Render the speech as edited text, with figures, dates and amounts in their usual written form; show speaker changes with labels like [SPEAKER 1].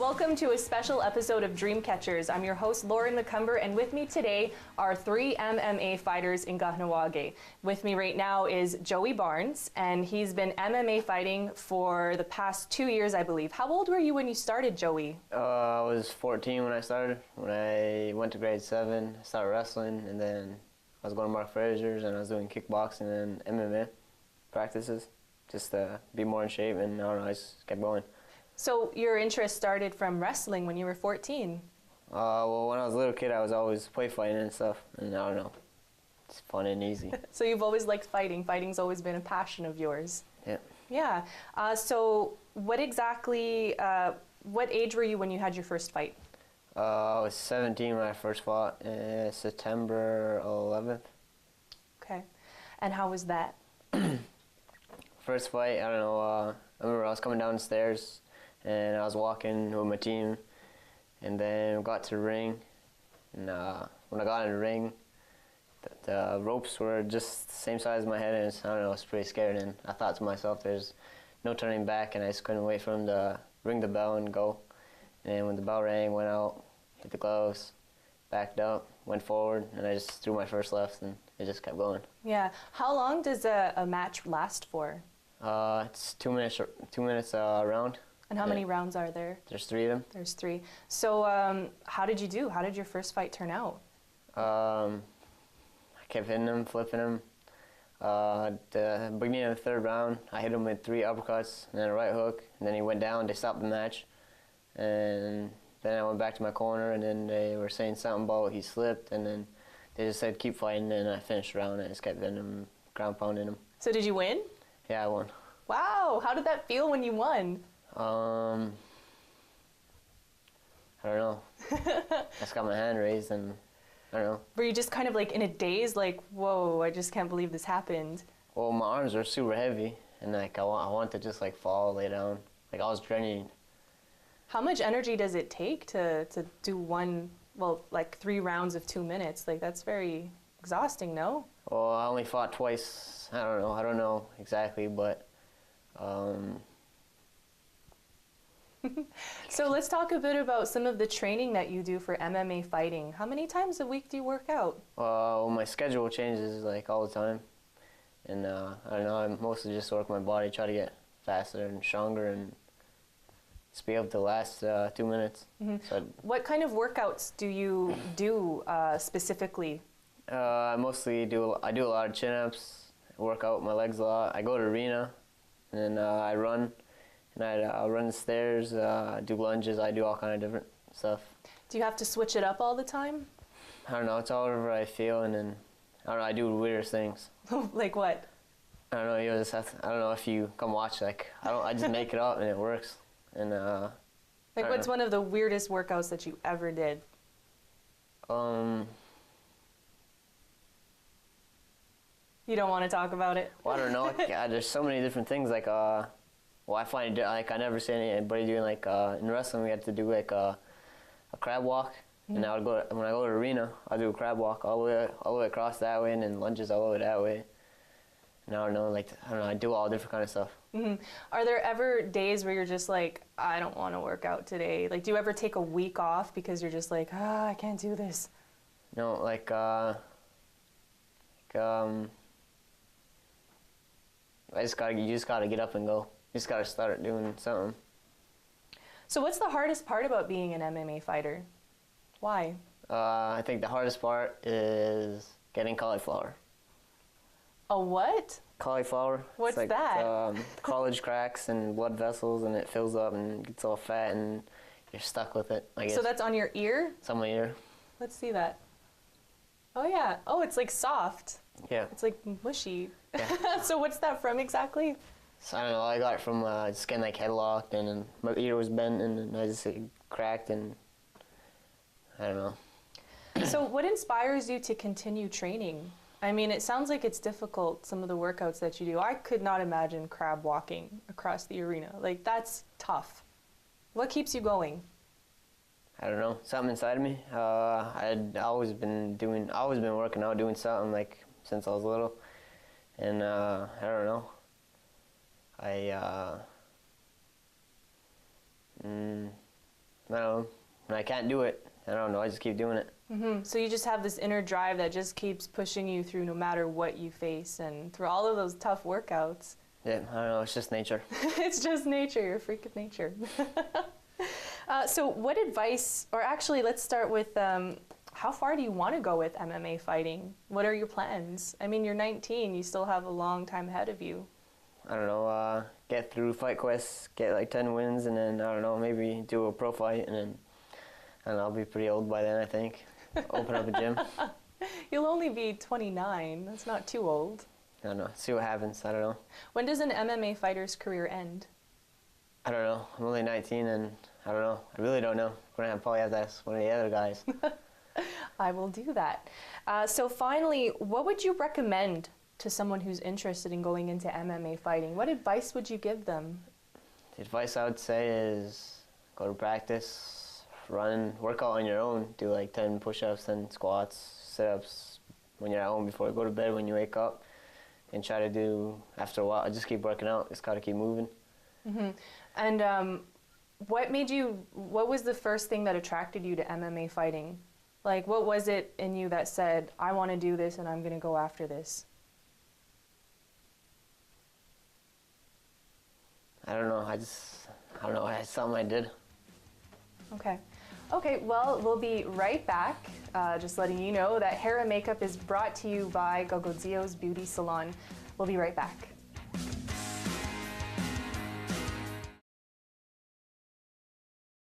[SPEAKER 1] Welcome to a special episode of Dreamcatchers. I'm your host, Lauren McCumber, and with me today are three MMA fighters in Kahnawake. With me right now is Joey Barnes, and he's been MMA fighting for the past 2 years, I believe. How old were you when you started, Joey?
[SPEAKER 2] I was 14 when I started. When I went to grade 7, I started wrestling, and then I was going to Mark Frazier's, and I was doing kickboxing and MMA practices just to be more in shape, and I don't know, I just kept going.
[SPEAKER 1] So your interest started from wrestling when you were 14?
[SPEAKER 2] Well, when I was a little kid, I was always play fighting and stuff, and I don't know, it's fun and easy.
[SPEAKER 1] So you've always liked fighting. Fighting's always been a passion of yours.
[SPEAKER 2] Yeah.
[SPEAKER 1] Yeah. So what exactly, what age were you when you had your first fight?
[SPEAKER 2] I was 17 when I first fought, September 11th.
[SPEAKER 1] Okay. And how was that?
[SPEAKER 2] First fight, I don't know, I remember I was coming down the stairs, and I was walking with my team, and then we got to the ring, and when I got in the ring, the ropes were just the same size as my head, and I don't know, I was pretty scared, and I thought to myself, there's no turning back, and I just couldn't wait for him to ring the bell and go. And when the bell rang, went out, hit the gloves, backed up, went forward, and I just threw my first left, and it just kept going.
[SPEAKER 1] Yeah. How long does a match last for?
[SPEAKER 2] It's 2 minutes a round.
[SPEAKER 1] And how many rounds are there?
[SPEAKER 2] There's 3 of them.
[SPEAKER 1] There's 3. So how did you do? How did your first fight turn out?
[SPEAKER 2] I kept hitting him, flipping him. The beginning of the 3rd round, I hit him with 3 uppercuts and then a right hook, and then he went down. They stopped the match, and then I went back to my corner, and then they were saying something about he slipped, and then they just said keep fighting, and I finished the round, and I just kept hitting him, ground pounding him.
[SPEAKER 1] So did you win?
[SPEAKER 2] Yeah, I won.
[SPEAKER 1] Wow, how did that feel when you won?
[SPEAKER 2] I don't know. I just got my hand raised, and I don't know.
[SPEAKER 1] Were you just kind of like in a daze, like, whoa, I just can't believe this happened?
[SPEAKER 2] Well, my arms were super heavy, and like I want to just like fall, lay down. Like I was draining.
[SPEAKER 1] How much energy does it take to do like 3 rounds of 2 minutes? Like that's very exhausting, no?
[SPEAKER 2] Well, I only fought twice. I don't know exactly, but
[SPEAKER 1] So let's talk a bit about some of the training that you do for MMA fighting. How many times a week do you work out?
[SPEAKER 2] Well, my schedule changes like all the time, and I don't know. I mostly just work my body, try to get faster and stronger, and just be able to last 2 minutes.
[SPEAKER 1] Mm-hmm.
[SPEAKER 2] So
[SPEAKER 1] what kind of workouts do you do specifically?
[SPEAKER 2] I do a lot of chin-ups, work out my legs a lot. I go to arena, and then I run, and I run the stairs, do lunges. I do all kind of different stuff. Do
[SPEAKER 1] you have to switch it up all the time?
[SPEAKER 2] I don't know. It's all whatever I feel, and then I don't know. I do weird things.
[SPEAKER 1] Like what?
[SPEAKER 2] I don't know. You just have to, I don't know if you come watch. Like I just make it up, and it works. And
[SPEAKER 1] like what's one of the weirdest workouts that you ever did? You don't want to talk about it?
[SPEAKER 2] Well, I don't know. There's so many different things. Like, well, I find it, like I never see anybody doing like in wrestling. We had to do like a crab walk, and I would when I go to the arena, I do a crab walk all the way across that way, and then lunges all the way that way. And I don't know. I do all different kind of stuff.
[SPEAKER 1] Mm-hmm. Are there ever days where you're just like, I don't want to work out today? Like, do you ever take a week off because you're just like, I can't do this?
[SPEAKER 2] No, you just gotta get up and go. You just gotta start doing something.
[SPEAKER 1] So what's the hardest part about being an MMA fighter? Why?
[SPEAKER 2] I think the hardest part is getting cauliflower.
[SPEAKER 1] A what?
[SPEAKER 2] Cauliflower.
[SPEAKER 1] What's
[SPEAKER 2] like,
[SPEAKER 1] that?
[SPEAKER 2] College cracks and blood vessels, and it fills up and gets all fat, and you're stuck with it, I guess.
[SPEAKER 1] So that's on your ear?
[SPEAKER 2] It's on my ear.
[SPEAKER 1] Let's see that. Oh yeah. Oh, it's like soft.
[SPEAKER 2] Yeah.
[SPEAKER 1] It's like mushy.
[SPEAKER 2] Yeah.
[SPEAKER 1] So what's that from exactly?
[SPEAKER 2] So I don't know. I got it from just getting like headlocked, and then my ear was bent, and I just cracked, and I don't know.
[SPEAKER 1] So what inspires you to continue training? I mean, it sounds like it's difficult, some of the workouts that you do. I could not imagine crab walking across the arena. Like, that's tough. What keeps you going?
[SPEAKER 2] I don't know. Something inside of me. I'd always been working out, doing something like since I was little. And I don't know. I I don't know, when I can't do it, I don't know, I just keep doing it.
[SPEAKER 1] So you just have this inner drive that just keeps pushing you through no matter what you face and through all of those tough workouts.
[SPEAKER 2] Yeah, I don't know, it's just nature.
[SPEAKER 1] It's just nature. You're a freak of nature. So what advice, or actually let's start with how far do you want to go with MMA fighting? What are your plans? I mean, you're 19, you still have a long time ahead of you.
[SPEAKER 2] I don't know, get through FightQuest, get like 10 wins, and then, I don't know, maybe do a pro fight, and then I'll be pretty old by then, I think. Open up a gym.
[SPEAKER 1] You'll only be 29. That's not too old.
[SPEAKER 2] I don't know, see what happens, I don't know.
[SPEAKER 1] When does an MMA fighter's career end?
[SPEAKER 2] I don't know, I'm only 19, and I don't know, I really don't know. We're gonna probably have to ask one of the other guys.
[SPEAKER 1] I will do that. So finally, what would you recommend to someone who's interested in going into MMA fighting? What advice would you give them?
[SPEAKER 2] The advice I would say is go to practice, run, work out on your own, do like 10 push-ups and squats, sit-ups when you're at home before you go to bed, when you wake up, and try to do, after a while, just keep working out, just gotta keep moving.
[SPEAKER 1] And what was the first thing that attracted you to MMA fighting? Like, what was it in you that said, I want to do this and I'm gonna go after this?
[SPEAKER 2] I don't know, it's something I did.
[SPEAKER 1] Okay, well, we'll be right back. Just letting you know that hair and makeup is brought to you by Gogodzio's Beauty Salon. We'll be right back.